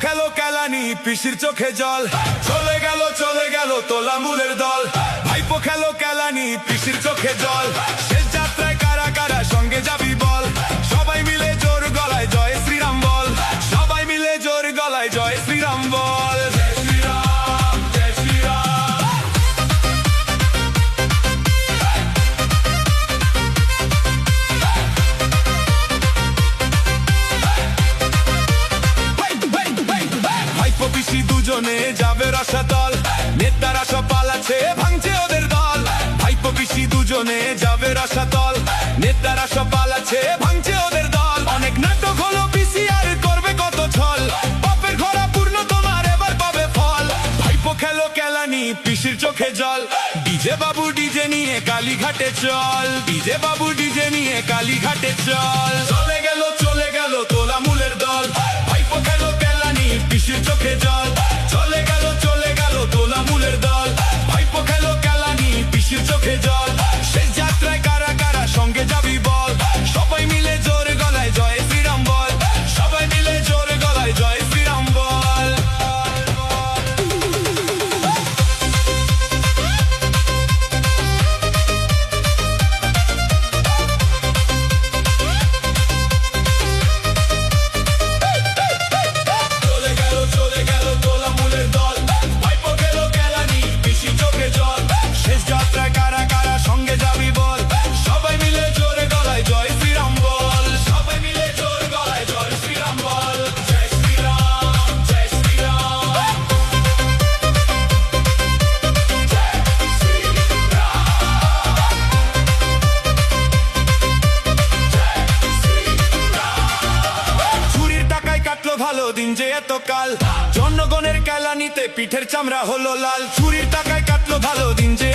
খেলো কেলানি পিসির চোখে জল, চলে গেল তোলামুলের দল। ভাইপো খেলো কেলানি পিসির চোখে জল, শেষ যাত্রায় কারা কারা সঙ্গে যাবি বল। সবাই মিলে জোর গলায় জয় শ্রীরাম বল, সবাই মিলে জোর গলায় জয় শ্রীরাম বল। জয় শ্রীরাম, জয় শ্রীরাম। ভাইপো পিসি দুজনে যাবে রসাতল, নেতারা সব পালাচ্ছে ভাঙছে ওদের দল। ভাইপো পিসি দুজনে যাবে রসাতল, নেতারা সব পালাচ্ছে ভাঙছে ওদের দল। অনেক নাটক হলো পিসি আর করবে কত ছল, পাপের ঘোড়া পূর্ণ তোমার এবার পাবে ফল। ভাইপো খেলো কেলানি পিসির চোখে জল, ডিজে বাবু ডিজে নিয়ে কালীঘাটে চল, ডিজে বাবু ডিজে নিয়ে কালীঘাটে চল। চলে গেল তোলামুলের দল, ভাইপো খেলো কেলানি পিসির চোখে জল। চলে গেল তোলামুলের দল, ভাইপো খেলো কেলানি পিসির চোখে জল। শেষ যাত্রায় কারা কারা সঙ্গে যাবি বল, সবাই মিলে জোর গলায় জয় শ্রীরাম বল, সবাই মিলে জোর গলায় জয় শ্রীরাম বল। চলে গেল তোলামুলের দল, ভাইপো খেলো কেলানি পিসির চোখে জল। শেষ যাত্রায় কারা কারা সঙ্গে যাবি বল, সবাই মিলে জোরে গলায় জয় শ্রীরাম বল, সবাই মিলে জোর গলায় জয় শ্রীরাম বল। জয় শ্রীরাম, জয় শ্রীরাম। চুরির টাকায় কাটলো ভালো দিন যে এত কাল, জনগণের কেলানিতে পিঠের চামড়া হলো লাল। চুরির টাকায় কাটলো ভালো দিন যে